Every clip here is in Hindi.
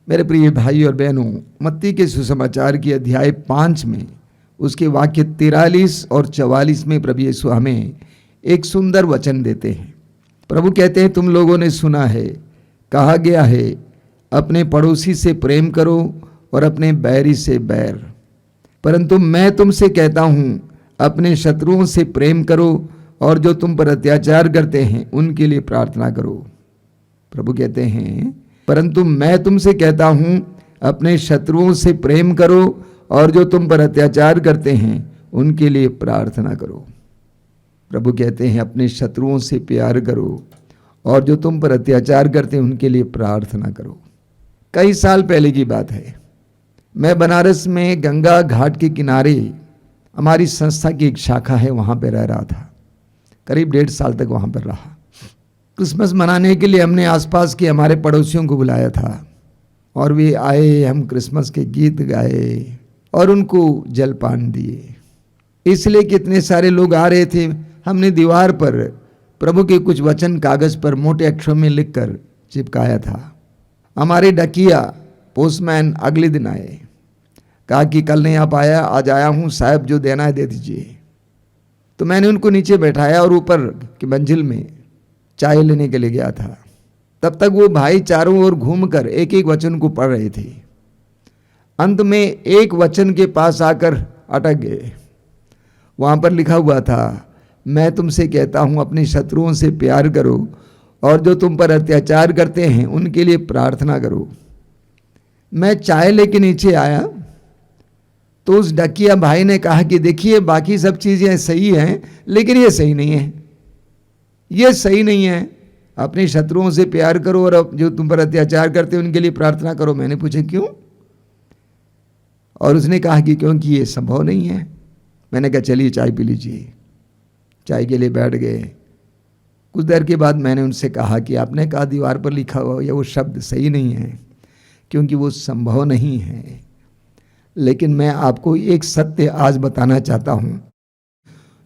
मेरे प्रिय भाई और बहनों, मत्ती के सुसमाचार की अध्याय 5 में उसके वाक्य 43 और 44 में प्रभु यीशु हमें एक सुंदर वचन देते हैं। प्रभु कहते हैं, तुम लोगों ने सुना है, कहा गया है, अपने पड़ोसी से प्रेम करो और अपने बैरी से बैर। परंतु मैं तुमसे कहता हूँ, अपने शत्रुओं से प्रेम करो और जो तुम पर अत्याचार करते हैं उनके लिए प्रार्थना करो। प्रभु कहते हैं, परंतु मैं तुमसे कहता हूं, अपने शत्रुओं से प्रेम करो और जो तुम पर अत्याचार करते हैं उनके लिए प्रार्थना करो। प्रभु कहते हैं, अपने शत्रुओं से प्यार करो और जो तुम पर अत्याचार करते हैं उनके लिए प्रार्थना करो। कई साल पहले की बात है, मैं बनारस में गंगा घाट के किनारे हमारी संस्था की एक शाखा है, वहाँ पर रह रहा था। करीब 1.5 साल तक वहाँ पर रहा। क्रिसमस मनाने के लिए हमने आसपास के हमारे पड़ोसियों को बुलाया था और वे आए, हम क्रिसमस के गीत गाए और उनको जलपान दिए। इसलिए कितने सारे लोग आ रहे थे। हमने दीवार पर प्रभु के कुछ वचन कागज़ पर मोटे अक्षरों में लिखकर चिपकाया था। हमारे डकिया पोस्टमैन अगले दिन आए, कहा कि कल नहीं आ पाया, आज आया हूँ साहब, जो देना है दे दीजिए। तो मैंने उनको नीचे बैठाया और ऊपर की मंजिल में चाय लेने के लिए गया था। तब तक वो भाई चारों ओर घूमकर एक एक वचन को पढ़ रहे थे। अंत में एक वचन के पास आकर अटक गए। वहाँ पर लिखा हुआ था, मैं तुमसे कहता हूँ, अपने शत्रुओं से प्यार करो और जो तुम पर अत्याचार करते हैं उनके लिए प्रार्थना करो। मैं चाय लेके नीचे आया तो उस डकिया भाई ने कहा कि देखिए, बाकी सब चीज़ें सही हैं लेकिन ये सही नहीं है, ये सही नहीं है। अपने शत्रुओं से प्यार करो और जो तुम पर अत्याचार करते हैं उनके लिए प्रार्थना करो। मैंने पूछा क्यों? और उसने कहा कि क्योंकि ये संभव नहीं है। मैंने कहा चलिए चाय पी लीजिए। चाय के लिए बैठ गए। कुछ देर के बाद मैंने उनसे कहा कि आपने कहा दीवार पर लिखा हुआ या वो शब्द सही नहीं है, क्योंकि वो संभव नहीं है। लेकिन मैं आपको एक सत्य आज बताना चाहता हूँ,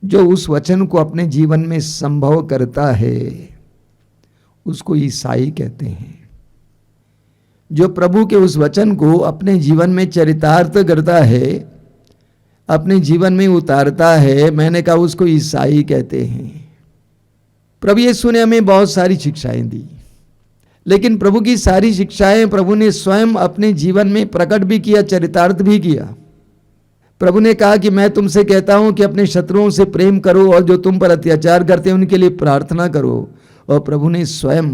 जो उस वचन को अपने जीवन में संभव करता है उसको ईसाई कहते हैं। जो प्रभु के उस वचन को अपने जीवन में चरितार्थ करता है, अपने जीवन में उतारता है, मैंने कहा उसको ईसाई कहते हैं। प्रभु यीशु ने हमें बहुत सारी शिक्षाएं दी, लेकिन प्रभु की सारी शिक्षाएं प्रभु ने स्वयं अपने जीवन में प्रकट भी किया, चरितार्थ भी किया। प्रभु ने कहा कि मैं तुमसे कहता हूं कि अपने शत्रुओं से प्रेम करो और जो तुम पर अत्याचार करते हैं उनके लिए प्रार्थना करो। और प्रभु ने स्वयं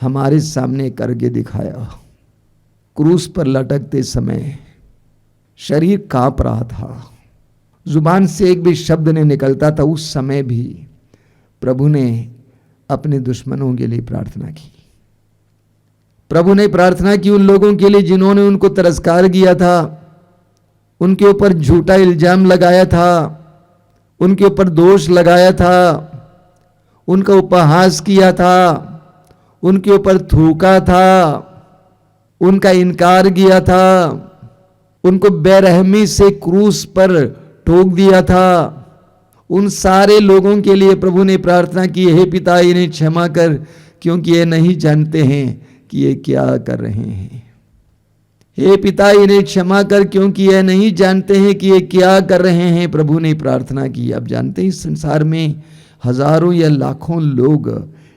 हमारे सामने करके दिखाया। क्रूस पर लटकते समय शरीर कांप रहा था, जुबान से एक भी शब्द नहीं निकलता था। उस समय भी प्रभु ने अपने दुश्मनों के लिए प्रार्थना की। प्रभु ने प्रार्थना की उन लोगों के लिए जिन्होंने उनको तिरस्कार किया था, उनके ऊपर झूठा इल्जाम लगाया था, उनके ऊपर दोष लगाया था, उनका उपहास किया था, उनके ऊपर थूका था, उनका इनकार किया था, उनको बेरहमी से क्रूस पर ठोक दिया था। उन सारे लोगों के लिए प्रभु ने प्रार्थना की, हे पिता इन्हें क्षमा कर, क्योंकि ये नहीं जानते हैं कि ये क्या कर रहे हैं। हे पिता इन्हें क्षमा कर, क्योंकि ये नहीं जानते हैं कि ये क्या कर रहे हैं। प्रभु ने प्रार्थना की। अब जानते हैं इस संसार में हजारों या लाखों लोग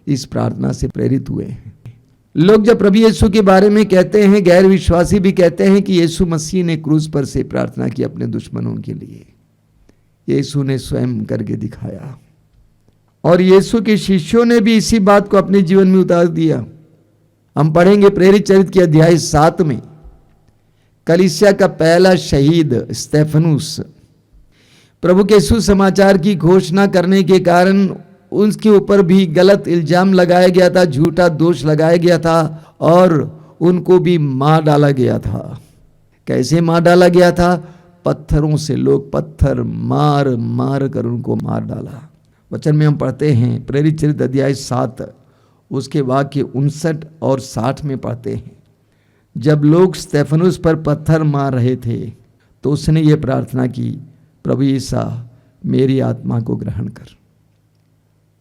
इस प्रार्थना से प्रेरित हुए हैं। लोग जब प्रभु यीशु के बारे में कहते हैं, गैर विश्वासी भी कहते हैं कि यीशु मसीह ने क्रूस पर से प्रार्थना की अपने दुश्मनों के लिए। यीशु ने स्वयं करके दिखाया और यीशु के शिष्यों ने भी इसी बात को अपने जीवन में उतार दिया। हम पढ़ेंगे प्रेरित चरित्र के अध्याय 7 में, कलीसिया का पहला शहीद स्तेफनुस, प्रभु के सुसमाचार की घोषणा करने के कारण उसके ऊपर भी गलत इल्जाम लगाया गया था, झूठा दोष लगाया गया था और उनको भी मार डाला गया था। कैसे मार डाला गया था? पत्थरों से। लोग पत्थर मार मार कर उनको मार डाला। वचन में हम पढ़ते हैं प्रेरित चरित्र अध्याय 7 उसके वाक्य 59 और 60 में पढ़ते हैं, जब लोग स्तेफनुस पर पत्थर मार रहे थे तो उसने ये प्रार्थना की, प्रभु यीशु मेरी आत्मा को ग्रहण कर।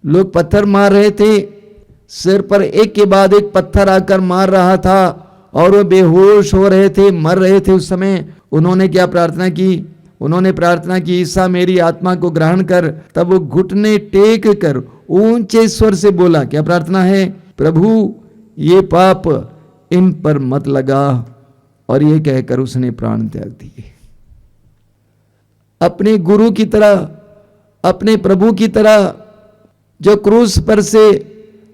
लोग पत्थर मार रहे थे, सिर पर एक के बाद एक पत्थर आकर मार रहा था और वो बेहोश हो रहे थे, मर रहे थे, उस समय उन्होंने क्या प्रार्थना की? उन्होंने प्रार्थना की, ईसा मेरी आत्मा को ग्रहण कर। तब वो घुटने टेक कर ऊंचे स्वर से बोला, क्या प्रार्थना है? प्रभु ये पाप इन पर मत लगा। और ये कहकर उसने प्राण त्याग दिए। अपने गुरु की तरह, अपने प्रभु की तरह, जो क्रूस पर से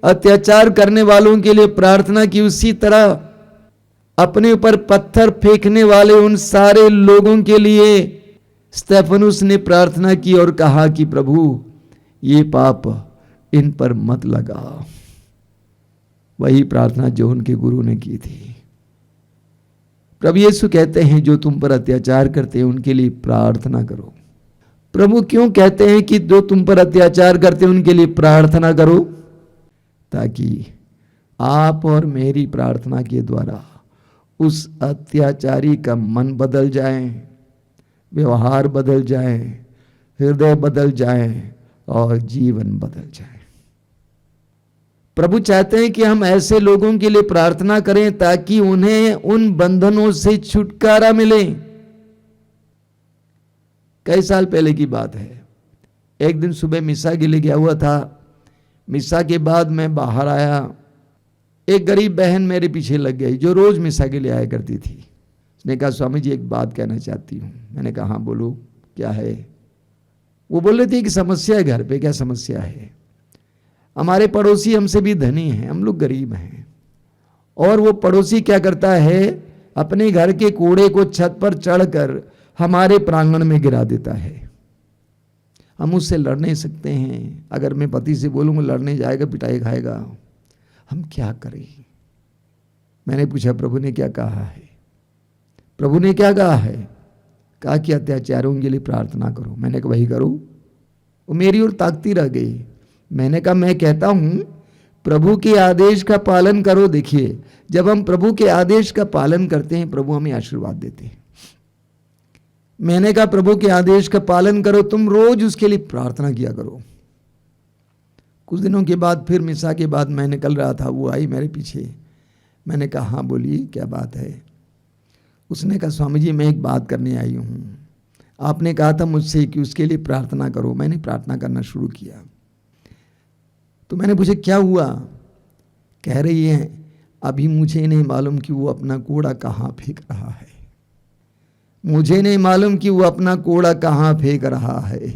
अत्याचार करने वालों के लिए प्रार्थना की, उसी तरह अपने ऊपर पत्थर फेंकने वाले उन सारे लोगों के लिए स्तेफनुस ने प्रार्थना की और कहा कि प्रभु ये पाप इन पर मत लगा। वही प्रार्थना जो उनके गुरु ने की थी। प्रभु यीशु कहते हैं जो तुम पर अत्याचार करते हैं उनके लिए प्रार्थना करो। प्रभु क्यों कहते हैं कि जो तुम पर अत्याचार करते हैं उनके लिए प्रार्थना करो? ताकि आप और मेरी प्रार्थना के द्वारा उस अत्याचारी का मन बदल जाए, व्यवहार बदल जाए, हृदय बदल जाए और जीवन बदल जाए। प्रभु चाहते हैं कि हम ऐसे लोगों के लिए प्रार्थना करें ताकि उन्हें उन बंधनों से छुटकारा मिले। कई साल पहले की बात है, एक दिन सुबह मिसा के लिए गया हुआ था। मिसा के बाद मैं बाहर आया, एक गरीब बहन मेरे पीछे लग गई जो रोज मिसा के लिए आया करती थी। उसने कहा स्वामी जी एक बात कहना चाहती हूँ। मैंने कहा हाँ बोलो, क्या है? वो बोल रही थी कि समस्या है घर पे। क्या समस्या है? हमारे पड़ोसी हमसे भी धनी हैं, हम लोग गरीब हैं, और वो पड़ोसी क्या करता है, अपने घर के कूड़े को छत पर चढ़कर हमारे प्रांगण में गिरा देता है। हम उससे लड़ नहीं सकते हैं। अगर मैं पति से बोलूँगा लड़ने जाएगा, पिटाई खाएगा, हम क्या करें? मैंने पूछा प्रभु ने क्या कहा है? प्रभु ने क्या कहा है? कहा कि अत्याचारों के लिए प्रार्थना करो। मैंने कहा वही करो। वो मेरी ओर ताकती रह गई। मैंने कहा मैं कहता हूं प्रभु के आदेश का पालन करो। देखिए जब हम प्रभु के आदेश का पालन करते हैं प्रभु हमें आशीर्वाद देते हैं। मैंने कहा प्रभु के आदेश का पालन करो, तुम रोज उसके लिए प्रार्थना किया करो। कुछ दिनों के बाद फिर मिसा के बाद मैं निकल रहा था, वो आई मेरे पीछे। मैंने कहा हाँ बोलिए क्या बात है? उसने कहा स्वामी जी मैं एक बात करने आई हूँ, आपने कहा था मुझसे कि उसके लिए प्रार्थना करो। मैंने प्रार्थना करना शुरू किया तो मैंने पूछा क्या हुआ? कह रही है अभी मुझे नहीं मालूम कि वो अपना कूड़ा कहाँ फेंक रहा है। मुझे नहीं मालूम कि वो अपना कूड़ा कहाँ फेंक रहा है।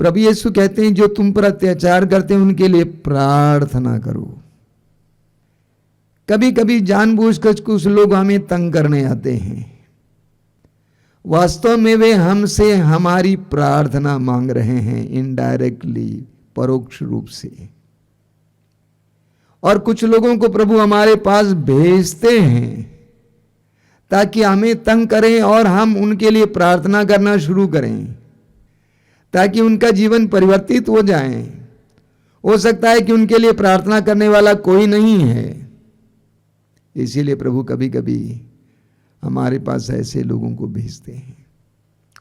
प्रभु यीशु कहते हैं जो तुम पर अत्याचार करते हैं उनके लिए प्रार्थना करो। कभी कभी जानबूझकर कुछ लोग हमें तंग करने आते हैं, वास्तव में वे हमसे हमारी प्रार्थना मांग रहे हैं, इनडायरेक्टली, परोक्ष रूप से। और कुछ लोगों को प्रभु हमारे पास भेजते हैं ताकि हमें तंग करें और हम उनके लिए प्रार्थना करना शुरू करें ताकि उनका जीवन परिवर्तित हो जाए। हो सकता है कि उनके लिए प्रार्थना करने वाला कोई नहीं है, इसीलिए प्रभु कभी कभी हमारे पास ऐसे लोगों को भेजते हैं।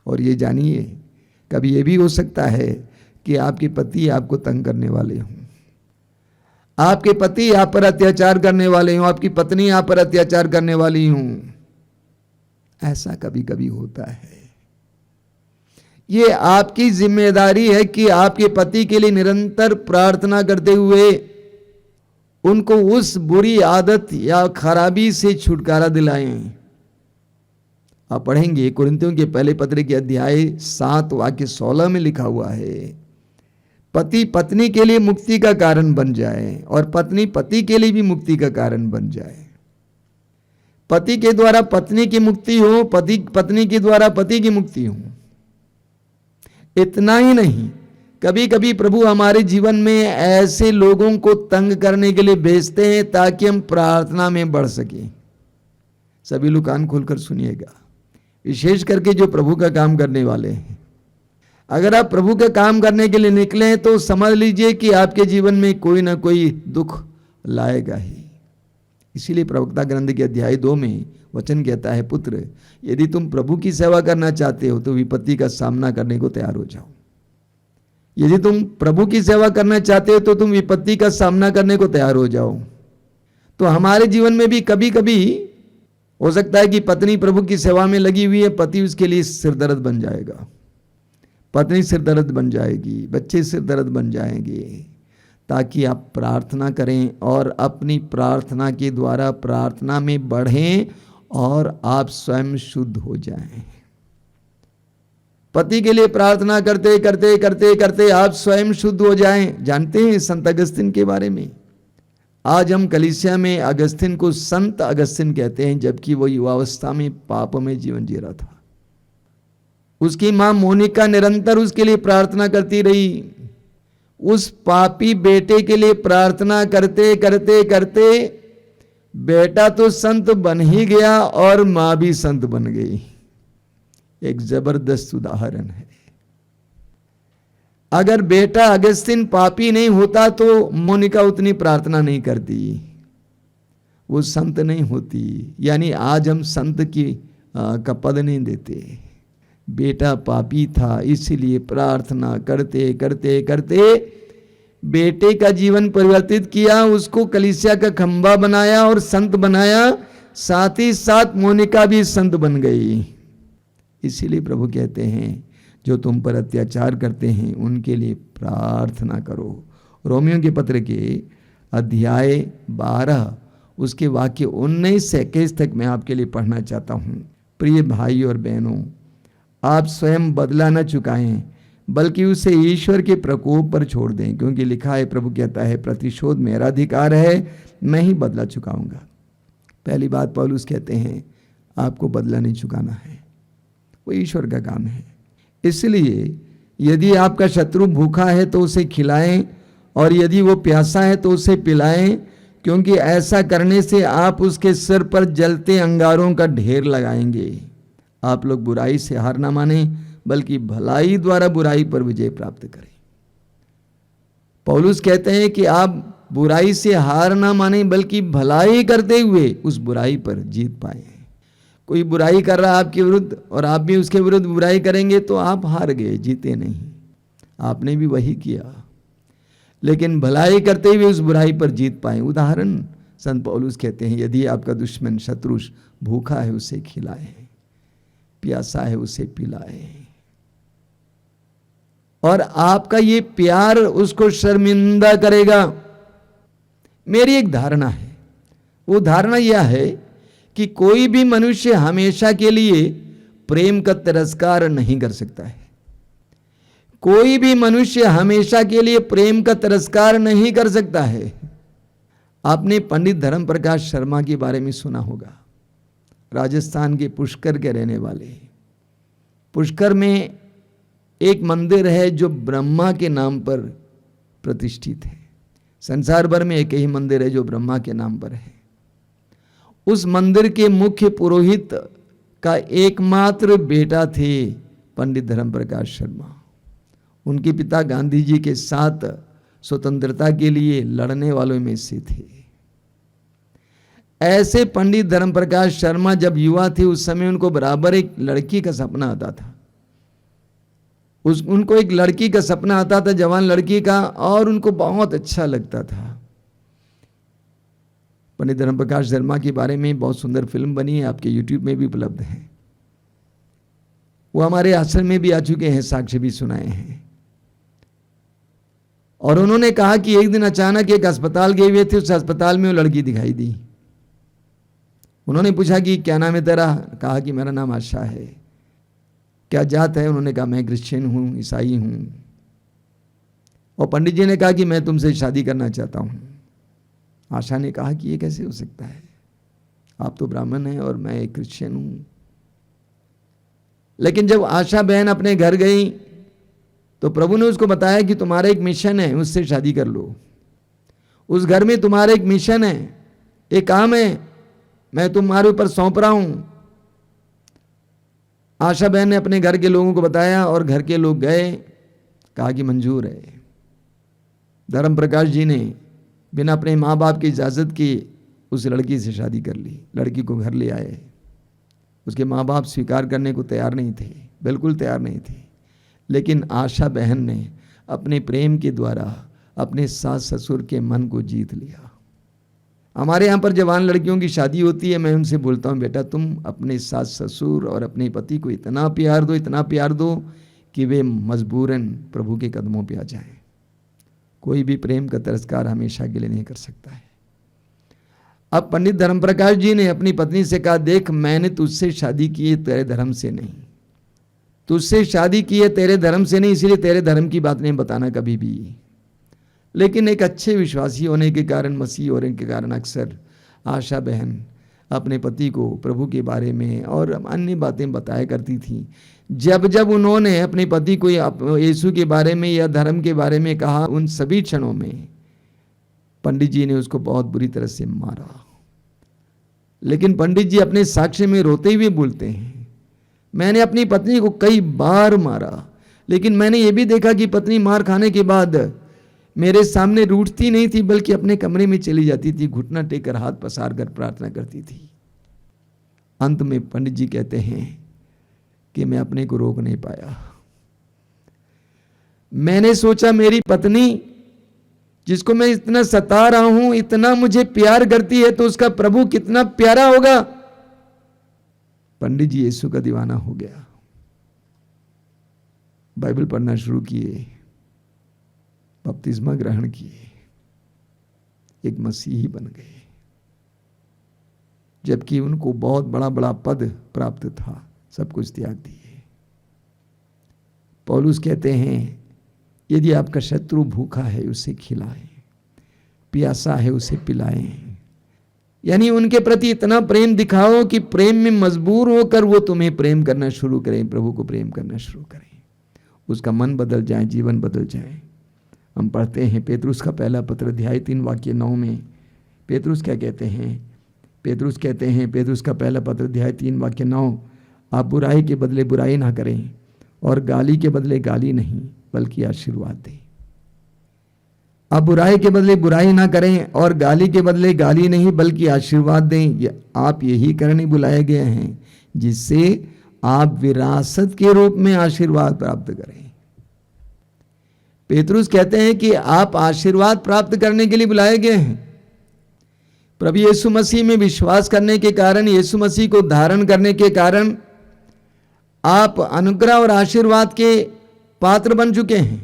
और ये जानिए कभी ये भी हो सकता है कि आपके पति आपको तंग करने वाले हों, आपके पति आप पर अत्याचार करने वाले हों, आपकी पत्नी आप पर अत्याचार करने वाली हों। ऐसा कभी कभी होता है। ये आपकी जिम्मेदारी है कि आपके पति के लिए निरंतर प्रार्थना करते हुए उनको उस बुरी आदत या खराबी से छुटकारा दिलाएं। आप पढ़ेंगे कुरिन्थियों के पहले पत्र के अध्याय 7 वाक्य 16 में लिखा हुआ है, पति पत्नी के लिए मुक्ति का कारण बन जाए और पत्नी पति के लिए भी मुक्ति का कारण बन जाए। पति के द्वारा पत्नी की मुक्ति हो, पत्नी के द्वारा पति की मुक्ति हो। इतना ही नहीं, कभी कभी प्रभु हमारे जीवन में ऐसे लोगों को तंग करने के लिए भेजते हैं ताकि हम प्रार्थना में बढ़ सकें। सभी लोग कान खोलकर सुनिएगा, विशेष करके जो प्रभु का काम करने वाले हैं। अगर आप प्रभु का काम करने के लिए निकले हैं तो समझ लीजिए कि आपके जीवन में कोई ना कोई दुख लाएगा ही। इसीलिए प्रवक्ता ग्रंथ के अध्याय 2 में वचन कहता है, पुत्र यदि तुम प्रभु की सेवा करना चाहते हो तो विपत्ति का सामना करने को तैयार हो जाओ। यदि तुम प्रभु की सेवा करना चाहते हो तो तुम विपत्ति का सामना करने को तैयार हो जाओ। तो हमारे जीवन में भी कभी कभी हो सकता है कि पत्नी प्रभु की सेवा में लगी हुई है, पति उसके लिए सिरदर्द बन जाएगा, पत्नी सिरदर्द बन जाएगी, बच्चे सिरदर्द बन जाएंगे, ताकि आप प्रार्थना करें और अपनी प्रार्थना के द्वारा प्रार्थना में बढ़ें और आप स्वयं शुद्ध हो जाएं। पति के लिए प्रार्थना करते करते करते करते आप स्वयं शुद्ध हो जाएं। जानते हैं संत अगस्तिन के बारे में? आज हम कलीसिया में अगस्तिन को संत अगस्तिन कहते हैं, जबकि वो युवावस्था में पाप में जीवन जी रहा था। उसकी मां मोनिका निरंतर उसके लिए प्रार्थना करती रही। उस पापी बेटे के लिए प्रार्थना करते करते करते बेटा तो संत बन ही गया और मां भी संत बन गई। एक जबरदस्त उदाहरण है। अगर बेटा अगस्तिन पापी नहीं होता तो मोनिका उतनी प्रार्थना नहीं करती, वो संत नहीं होती। यानी आज हम संत का पद नहीं देते। बेटा पापी था, इसलिए प्रार्थना करते करते करते बेटे का जीवन परिवर्तित किया, उसको कलीसिया का खंबा बनाया और संत बनाया। साथ ही साथ मोनिका भी संत बन गई। इसीलिए प्रभु कहते हैं जो तुम पर अत्याचार करते हैं उनके लिए प्रार्थना करो। रोमियो के पत्र के अध्याय 12 उसके वाक्य 19 से 21 तक मैं आपके लिए पढ़ना चाहता हूँ। प्रिय भाई और बहनों, आप स्वयं बदला न चुकाएं बल्कि उसे ईश्वर के प्रकोप पर छोड़ दें, क्योंकि लिखा है, प्रभु कहता है, प्रतिशोध मेरा अधिकार है, मैं ही बदला चुकाऊंगा। पहली बात पौलुस कहते हैं आपको बदला नहीं चुकाना है, वो ईश्वर का काम है। इसलिए यदि आपका शत्रु भूखा है तो उसे खिलाएं और यदि वो प्यासा है तो उसे पिलाएं, क्योंकि ऐसा करने से आप उसके सिर पर जलते अंगारों का ढेर लगाएंगे। आप लोग बुराई से हार ना माने बल्कि भलाई द्वारा बुराई पर विजय प्राप्त करें। पौलुस कहते हैं कि आप बुराई से हार ना माने बल्कि भलाई करते हुए उस बुराई पर जीत पाए। कोई बुराई कर रहा है आपके विरुद्ध और आप भी उसके विरुद्ध बुराई करेंगे तो आप हार गए, जीते नहीं। आपने भी वही किया, लेकिन भलाई करते हुए उस बुराई पर जीत पाए। उदाहरण संत पौलुस कहते हैं, यदि आपका दुश्मन शत्रु भूखा है उसे खिलाए, प्यासा है उसे पिलाए, और आपका ये प्यार उसको शर्मिंदा करेगा। मेरी एक धारणा है, वो धारणा यह है कि कोई भी मनुष्य हमेशा के लिए प्रेम का तिरस्कार नहीं कर सकता है। कोई भी मनुष्य हमेशा के लिए प्रेम का तिरस्कार नहीं कर सकता है। आपने पंडित धर्म प्रकाश शर्मा के बारे में सुना होगा, राजस्थान के पुष्कर के रहने वाले। पुष्कर में एक मंदिर है जो ब्रह्मा के नाम पर प्रतिष्ठित है। संसार भर में एक ही मंदिर है जो ब्रह्मा के नाम पर है। उस मंदिर के मुख्य पुरोहित का एकमात्र बेटा थे पंडित धर्म प्रकाश शर्मा। उनके पिता गांधी जी के साथ स्वतंत्रता के लिए लड़ने वालों में से थे। ऐसे पंडित धर्म प्रकाश शर्मा जब युवा थे उस समय उनको बराबर एक लड़की का सपना आता था। उनको एक लड़की का सपना आता था, जवान लड़की का, और उनको बहुत अच्छा लगता था। पंडित धर्म प्रकाश शर्मा के बारे में बहुत सुंदर फिल्म बनी है, आपके YouTube में भी उपलब्ध है। वो हमारे आश्रम में भी आ चुके हैं, साक्ष्य भी सुनाए हैं। और उन्होंने कहा कि एक दिन अचानक एक अस्पताल गए हुए थे, उस अस्पताल में वो लड़की दिखाई दी। उन्होंने पूछा कि क्या नाम है तेरा? कहा कि मेरा नाम आशा है। क्या जात है? उन्होंने कहा मैं क्रिश्चियन हूं, ईसाई हूं। और पंडित जी ने कहा कि मैं तुमसे शादी करना चाहता हूं। आशा ने कहा कि ये कैसे हो सकता है, आप तो ब्राह्मण हैं और मैं एक क्रिश्चियन हूं। लेकिन जब आशा बहन अपने घर गई तो प्रभु ने उसको बताया कि तुम्हारा एक मिशन है, उससे शादी कर लो। उस घर में तुम्हारा एक मिशन है, एक काम है, मैं तुम्हारे ऊपर सौंप रहा हूं। आशा बहन ने अपने घर के लोगों को बताया और घर के लोग गए, कहा कि मंजूर है। धर्म प्रकाश जी ने बिना अपने माँ बाप की इजाज़त के उस लड़की से शादी कर ली। लड़की को घर ले आए। उसके माँ बाप स्वीकार करने को तैयार नहीं थे, बिल्कुल तैयार नहीं थे। लेकिन आशा बहन ने अपने प्रेम के द्वारा अपने सास ससुर के मन को जीत लिया। हमारे यहाँ पर जवान लड़कियों की शादी होती है, मैं उनसे बोलता हूँ, बेटा तुम अपने सास ससुर और अपने पति को इतना प्यार दो कि वे मजबूरन प्रभु के कदमों पे आ जाएं। कोई भी प्रेम का तिरस्कार हमेशा के लिए नहीं कर सकता है। अब पंडित धर्मप्रकाश जी ने अपनी पत्नी से कहा, देख मैंने तुझसे शादी की है तेरे धर्म से नहीं, तुझसे शादी की है तेरे धर्म से नहीं, इसलिए तेरे धर्म की बात नहीं बताना कभी भी। लेकिन एक अच्छे विश्वासी होने के कारण, मसीह होने के कारण अक्सर आशा बहन अपने पति को प्रभु के बारे में और अन्य बातें बताया करती थी। जब जब उन्होंने अपने पति को यीशु के बारे में या धर्म के बारे में कहा, उन सभी क्षणों में पंडित जी ने उसको बहुत बुरी तरह से मारा। लेकिन पंडित जी अपने साक्ष्य में रोते हुए बोलते हैं, मैंने अपनी पत्नी को कई बार मारा, लेकिन मैंने ये भी देखा कि पत्नी मार खाने के बाद मेरे सामने रूठती नहीं थी, बल्कि अपने कमरे में चली जाती थी, घुटना टेकर हाथ पसार कर प्रार्थना करती थी। अंत में पंडित जी कहते हैं कि मैं अपने को रोक नहीं पाया। मैंने सोचा मेरी पत्नी जिसको मैं इतना सता रहा हूं, इतना मुझे प्यार करती है, तो उसका प्रभु कितना प्यारा होगा। पंडित जी यीशु का दीवाना हो गया, बाइबल पढ़ना शुरू किए, बपतिस्मा ग्रहण किए, एक मसीही बन गए, जबकि उनको बहुत बड़ा बड़ा पद प्राप्त था, सब कुछ त्याग दिए। पौलुस कहते हैं, यदि आपका शत्रु भूखा है उसे खिलाएं, प्यासा है उसे पिलाएं। यानी उनके प्रति इतना प्रेम दिखाओ कि प्रेम में मजबूर होकर वो तुम्हें प्रेम करना शुरू करें, प्रभु को प्रेम करना शुरू करें, उसका मन बदल जाए, जीवन बदल जाए। हम पढ़ते हैं पेतरुस का पहला पत्र अध्याय 3 वाक्य 9 में पेतरुस क्या कहते हैं? पेतरुस कहते हैं, पेतरुस का पहला पत्र अध्याय 3 वाक्य 9, आप बुराई के बदले बुराई ना करें और गाली के बदले गाली नहीं बल्कि आशीर्वाद दें। आप बुराई के बदले बुराई ना करें और गाली के बदले गाली नहीं बल्कि आशीर्वाद दें। आप यही करने बुलाए गए हैं जिससे आप विरासत के रूप में आशीर्वाद प्राप्त करें। पेतरुस कहते हैं कि आप आशीर्वाद प्राप्त करने के लिए बुलाए गए हैं। प्रभु यीशु मसीह में विश्वास करने के कारण, यीशु मसीह को धारण करने के कारण आप अनुग्रह और आशीर्वाद के पात्र बन चुके हैं।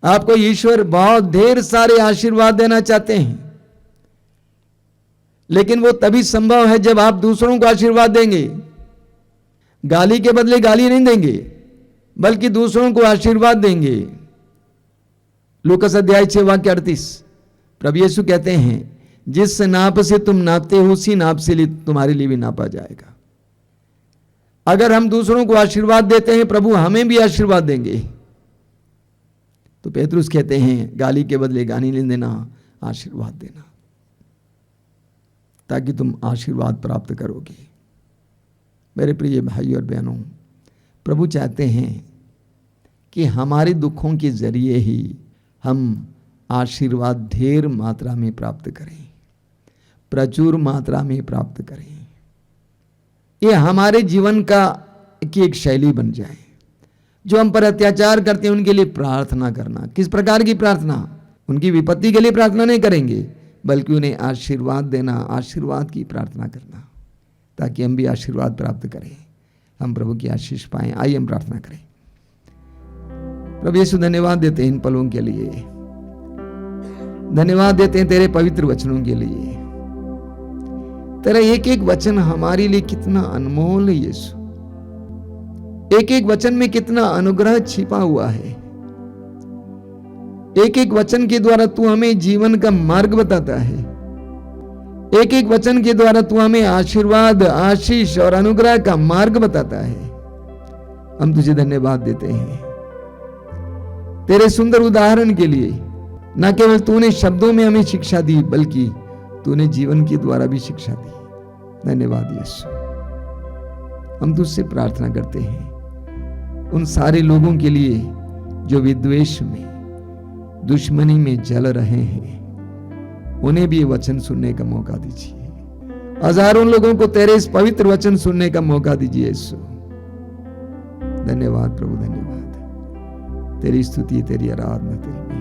आपको ईश्वर बहुत ढेर सारे आशीर्वाद देना चाहते हैं, लेकिन वो तभी संभव है जब आप दूसरों को आशीर्वाद देंगे। गाली के बदले गाली नहीं देंगे बल्कि दूसरों को आशीर्वाद देंगे। लूकास अध्याय 6 वाक्य 38 प्रभु यीशु कहते हैं, जिस नाप से तुम नापते हो उसी नाप से तुम्हारे लिए भी नापा जाएगा। अगर हम दूसरों को आशीर्वाद देते हैं, प्रभु हमें भी आशीर्वाद देंगे। तो पेतरुस कहते हैं, गाली के बदले गाली नहीं देना, आशीर्वाद देना, ताकि तुम आशीर्वाद प्राप्त करोगे। मेरे प्रिय भाई और बहनों, प्रभु चाहते हैं कि हमारे दुखों के जरिए ही हम आशीर्वाद ढेर मात्रा में प्राप्त करें, प्रचुर मात्रा में प्राप्त करें। ये हमारे जीवन की एक शैली बन जाए। जो हम पर अत्याचार करते हैं उनके लिए प्रार्थना करना। किस प्रकार की प्रार्थना? उनकी विपत्ति के लिए प्रार्थना नहीं करेंगे, बल्कि उन्हें आशीर्वाद देना, आशीर्वाद की प्रार्थना करना, ताकि हम भी आशीर्वाद प्राप्त करें, हम प्रभु की आशीष पाएं। आइए हम प्रार्थना करें। प्रभु यीशु, धन्यवाद देते हैं इन पलों के लिए, धन्यवाद देते हैं तेरे पवित्र वचनों के लिए। तेरा एक एक वचन हमारे लिए कितना अनमोल है यीशु। एक एक वचन में कितना अनुग्रह छिपा हुआ है। एक एक वचन के द्वारा तू हमें जीवन का मार्ग बताता है। एक एक वचन के द्वारा तू हमें आशीर्वाद, आशीष और अनुग्रह का मार्ग बताता है। हम तुझे धन्यवाद देते हैं तेरे सुंदर उदाहरण के लिए। न केवल तूने शब्दों में हमें शिक्षा दी, बल्कि तूने जीवन के द्वारा भी शिक्षा दी। धन्यवाद यीशु। हम तुझसे प्रार्थना करते हैं उन सारे लोगों के लिए जो विद्वेष में, दुश्मनी में जल रहे हैं, उन्हें भी ये वचन सुनने का मौका दीजिए। हजारों लोगों को तेरे इस पवित्र वचन सुनने का मौका दीजिए यीशु। धन्यवाद प्रभु, धन्यवाद। तेरी स्तुति, तेरी आराधना, तेरी